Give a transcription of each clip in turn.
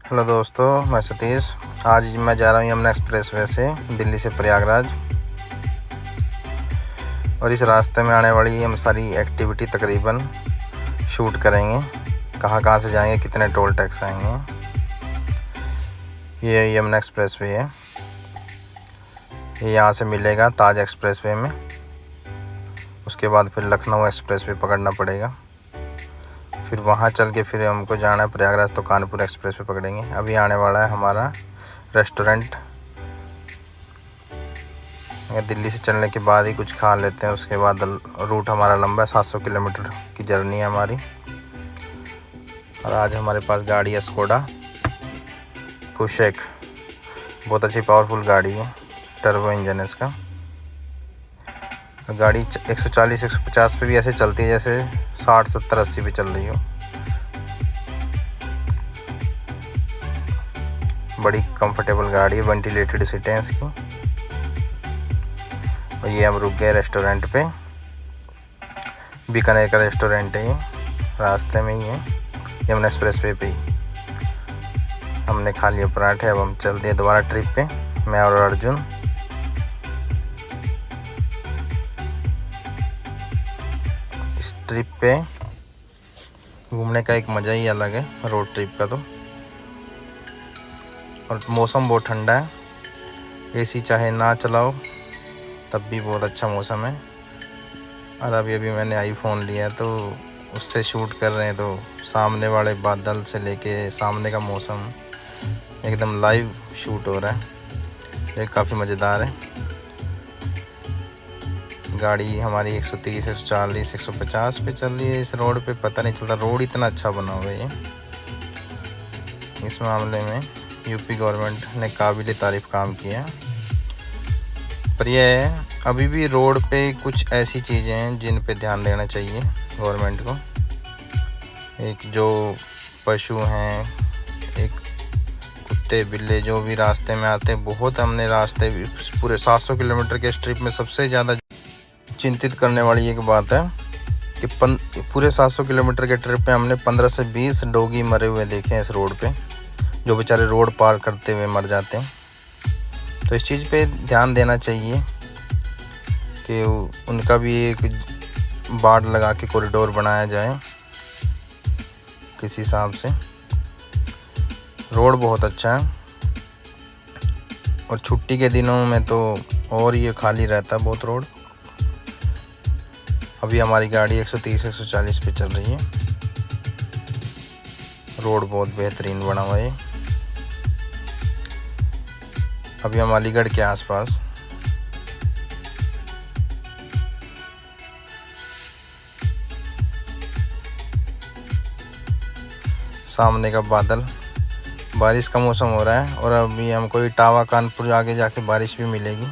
Hello दोस्तों, मैं सतीश। आज मैं जा रहा हूँ यमुना एक्सप्रेस वे से दिल्ली से प्रयागराज, और इस रास्ते में आने वाली हम सारी एक्टिविटी तकरीबन शूट करेंगे। कहाँ कहाँ से जाएंगे, कितने टोल टैक्स आएंगे। ये यमुना एक्सप्रेस वे है। ये यहाँ से मिलेगा ताज एक्सप्रेस वे में। उसके बाद फिर लखनऊ एक्सप्रेस वे पकड़ना पड़ेगा। फिर वहाँ चल के फिर हमको जाना है प्रयागराज, तो कानपुर एक्सप्रेस वे पकड़ेंगे। अभी आने वाला है हमारा रेस्टोरेंट। अगर दिल्ली से चलने के बाद ही कुछ खा लेते हैं, उसके बाद रूट हमारा लंबा है, 700 किलोमीटर की जर्नी है हमारी। और आज हमारे पास गाड़ी है स्कोडा कुशेक। बहुत अच्छी पावरफुल गाड़ी है, टर्बो इंजन है इसका। गाड़ी 140-150 पे भी ऐसे चलती है जैसे 60-70-80 पे चल रही हो। बड़ी कंफर्टेबल गाड़ी है, वेंटिलेटेड सीटें हैं इसकी। और ये हम रुक गए रेस्टोरेंट पे। बीकानेर का रेस्टोरेंट है ये, रास्ते में ही है, यमुना एक्सप्रेस वे पे ही। हमने खा लिया पराठे। अब हम चलते हैं दोबारा ट्रिप पे, मैं और अर्जुन। इस ट्रिप पे घूमने का एक मज़ा ही अलग है, रोड ट्रिप का तो। और मौसम बहुत ठंडा है, एसी चाहे ना चलाओ तब भी बहुत अच्छा मौसम है। और अभी मैंने आईफोन लिया है तो उससे शूट कर रहे हैं, तो सामने वाले बादल से लेके सामने का मौसम एकदम लाइव शूट हो रहा है। ये काफ़ी मज़ेदार है। गाड़ी हमारी 130, 140, 150 पे चल रही है इस रोड पे। पता नहीं चलता, रोड इतना अच्छा बना हुआ है ये। इस मामले में यूपी गवर्नमेंट ने काबिल तारीफ़ काम किया। पर यह है, अभी भी रोड पे कुछ ऐसी चीज़ें हैं जिन पे ध्यान देना चाहिए गवर्नमेंट को। एक जो पशु हैं, एक कुत्ते बिल्ले जो भी रास्ते में आते हैं, बहुत हमने रास्ते पूरे 700 किलोमीटर के स्ट्रिप में सबसे ज़्यादा चिंतित करने वाली एक बात है कि पूरे 700 किलोमीटर के ट्रिप में हमने 15 से 20 डॉगी मरे हुए देखे हैं इस रोड पे, जो बेचारे रोड पार करते हुए मर जाते हैं। तो इस चीज़ पे ध्यान देना चाहिए कि उनका भी एक बाड़ लगा के कॉरिडोर बनाया जाए किसी हिसाब से। रोड बहुत अच्छा है, और छुट्टी के दिनों में तो और ये खाली रहता है बहुत रोड। अभी हमारी गाड़ी 130-140 पे चल रही है। रोड बहुत बेहतरीन बना हुआ है। अभी हम अलीगढ़ के आसपास। सामने का बादल, बारिश का मौसम हो रहा है। और अभी हमको इटावा कानपुर आगे जाके बारिश भी मिलेगी।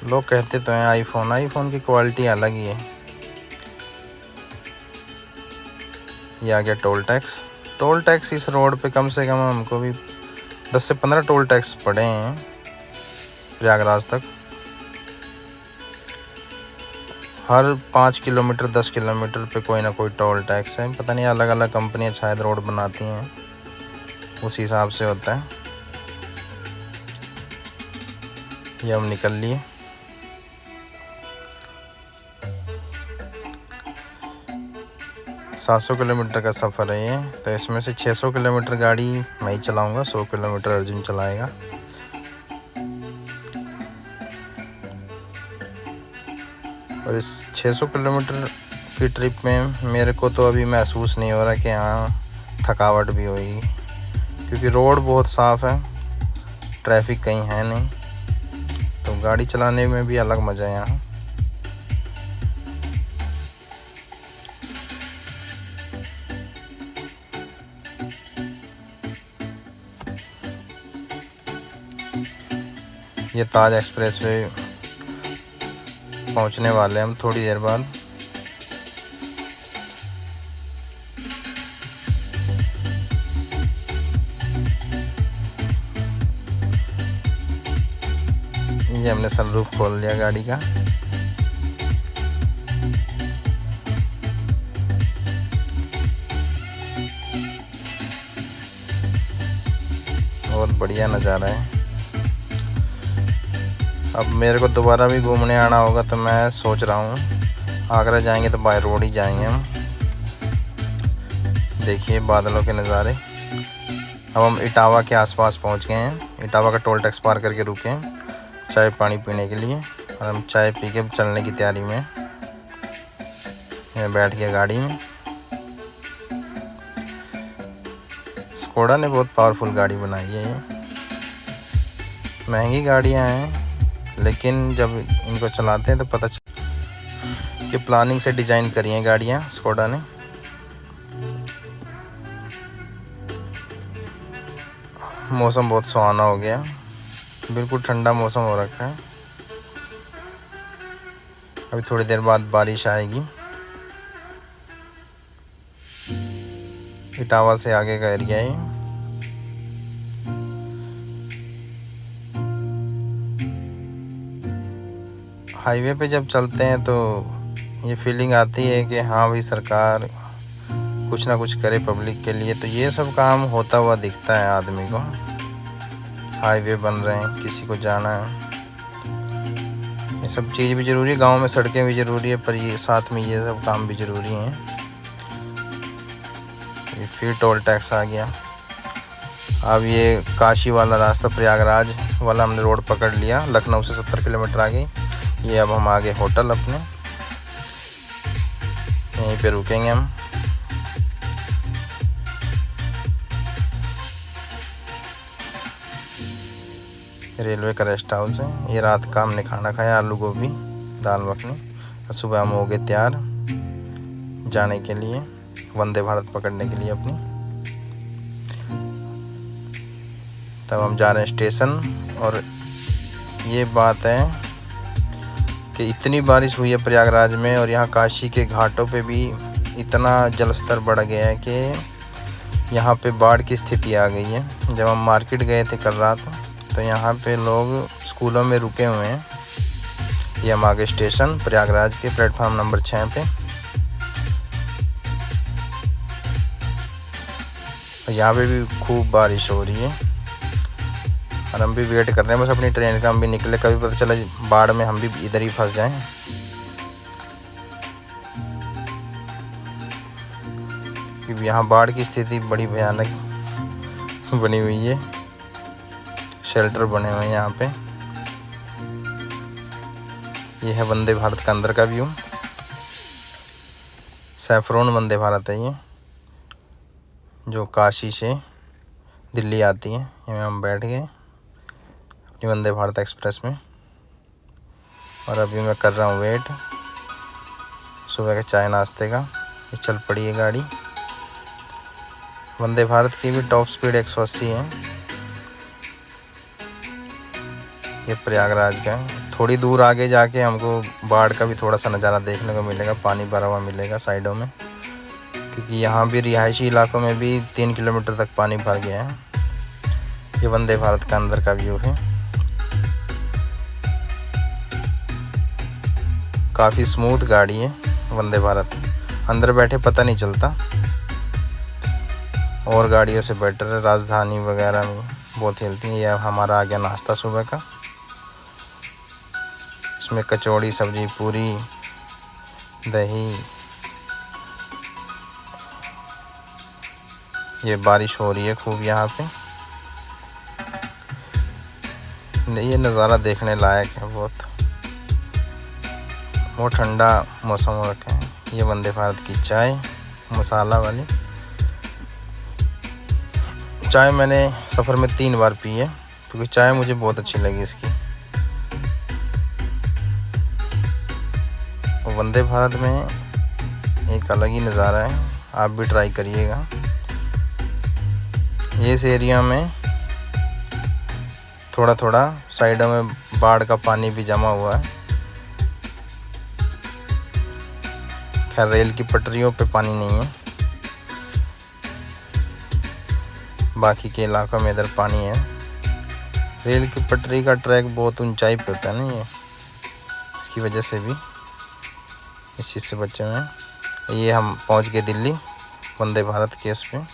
लोग कहते तो हैं आईफोन की क्वालिटी अलग ही है। ये आ गया टोल टैक्स इस रोड पे कम से कम हमको भी 10 से 15 टोल टैक्स पड़े हैं प्रयागराज तक। हर 5 किलोमीटर 10 किलोमीटर पे कोई ना कोई टोल टैक्स है। पता नहीं, अलग अलग कंपनियां शायद रोड बनाती हैं, उस हिसाब से होता है। ये हम निकल लिए। सात 700 किलोमीटर का सफ़र है ये, तो इसमें से 600 किलोमीटर गाड़ी मैं ही चलाऊँगा, 100 किलोमीटर अर्जुन चलाएगा। और इस 600 किलोमीटर की ट्रिप में मेरे को तो अभी महसूस नहीं हो रहा कि हाँ थकावट भी होगी, क्योंकि रोड बहुत साफ़ है, ट्रैफिक कहीं है नहीं। तो गाड़ी चलाने में भी अलग मज़ा है यहाँ। ये ताज एक्सप्रेस वे पहुँचने वाले हैं हम थोड़ी देर बाद। ये हमने सनरूफ खोल दिया गाड़ी का। बहुत बढ़िया नज़ारा है। अब मेरे को दोबारा भी घूमने आना होगा तो मैं सोच रहा हूँ आगरा जाएंगे तो बाय रोड ही जाएंगे हम। देखिए बादलों के नज़ारे। अब हम इटावा के आसपास पहुँच गए हैं। इटावा का टोल टैक्स पार करके रुके हैं चाय पानी पीने के लिए, और हम चाय पी के चलने की तैयारी में। मैं बैठ गया गाड़ी में। स्कोडा ने बहुत पावरफुल गाड़ी बनाई है। ये महंगी गाड़ियाँ हैं, लेकिन जब इनको चलाते हैं तो पता चलता कि प्लानिंग से डिज़ाइन करी हैं गाड़ियाँ स्कोडा ने। मौसम बहुत सुहाना हो गया, बिल्कुल ठंडा मौसम हो रखा है। अभी थोड़ी देर बाद बारिश आएगी। इटावा से आगे का एरिया है। हाईवे पे जब चलते हैं तो ये फीलिंग आती है कि हाँ भाई सरकार कुछ ना कुछ करे पब्लिक के लिए। तो ये सब काम होता हुआ दिखता है आदमी को। हाईवे बन रहे हैं, किसी को जाना है, ये सब चीज़ भी ज़रूरी है। गांव में सड़कें भी ज़रूरी है, पर ये साथ में ये सब काम भी ज़रूरी हैं। ये फिर टोल टैक्स आ गया। अब ये काशी वाला रास्ता, प्रयागराज वाला हमने रोड पकड़ लिया। लखनऊ से 70 किलोमीटर आगे ये। अब हम आगे होटल अपने, यहीं पे रुकेंगे हम। रेलवे का रेस्ट हाउस है। ये रात का हमने खाना खाया, आलू गोभी दाल मखनी। सुबह हम हो गए तैयार जाने के लिए, वंदे भारत पकड़ने के लिए अपनी। तब हम जा रहे हैं स्टेशन। और ये बात है कि इतनी बारिश हुई है प्रयागराज में, और यहाँ काशी के घाटों पे भी इतना जलस्तर बढ़ गया है कि यहाँ पे बाढ़ की स्थिति आ गई है। जब हम मार्केट गए थे कल रात तो यहाँ पे लोग स्कूलों में रुके हुए हैं। ये हम आगे स्टेशन प्रयागराज के प्लेटफॉर्म नंबर 6 पे। यहाँ पे भी खूब बारिश हो रही है, और हम भी वेट कर रहे हैं बस अपनी ट्रेन का। हम भी निकले, कभी पता चला बाढ़ में हम भी इधर ही फंस जाएं। क्योंकि यहाँ बाढ़ की स्थिति बड़ी भयानक बनी हुई है। शेल्टर बने हुए हैं यहाँ पे। ये है वंदे भारत का अंदर का व्यू। सैफरोन वंदे भारत है ये, जो काशी से दिल्ली आती है। ये हम बैठ गए अपनी वंदे भारत एक्सप्रेस में, और अभी मैं कर रहा हूँ वेट सुबह के चाय नाश्ते का। ये चल पड़ी है गाड़ी। वंदे भारत की भी टॉप स्पीड 180 है। ये प्रयागराज का है। थोड़ी दूर आगे जाके हमको बाढ़ का भी थोड़ा सा नज़ारा देखने को मिलेगा। पानी भरा हुआ मिलेगा साइडों में, क्योंकि यहाँ भी रिहायशी इलाकों में भी 3 किलोमीटर तक पानी भर गया है। ये वंदे भारत का अंदर का व्यू है। काफ़ी स्मूथ गाड़ी है वंदे भारत। अंदर बैठे पता नहीं चलता, और गाड़ियों से बेटर है। राजधानी वगैरह में बहुत हिलती है। यह हमारा आ गया नाश्ता सुबह का। इसमें कचौड़ी, सब्जी, पूरी, दही। ये बारिश हो रही है खूब यहाँ पे। ये नज़ारा देखने लायक है बहुत ठंडा मौसम हो रखा है। ये वंदे भारत की चाय मसाला वाली चाय मैंने सफ़र में 3 बार पी है, क्योंकि चाय मुझे बहुत अच्छी लगी इसकी। वंदे भारत में एक अलग ही नज़ारा है, आप भी ट्राई करिएगा। ये इस एरिया में थोड़ा थोड़ा साइडों में बाढ़ का पानी भी जमा हुआ है। खैर रेल की पटरियों पे पानी नहीं है, बाकी के इलाकों में इधर पानी है। रेल की पटरी का ट्रैक बहुत ऊंचाई पे होता है ना, ये इसकी वजह से भी इस चीज़ से बचे हुए हैं। ये हम पहुंच गए दिल्ली वंदे भारत के उस पर।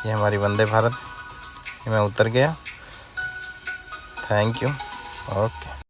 ये हमारी वंदे भारत मैं उतर गया। Thank you. ओके।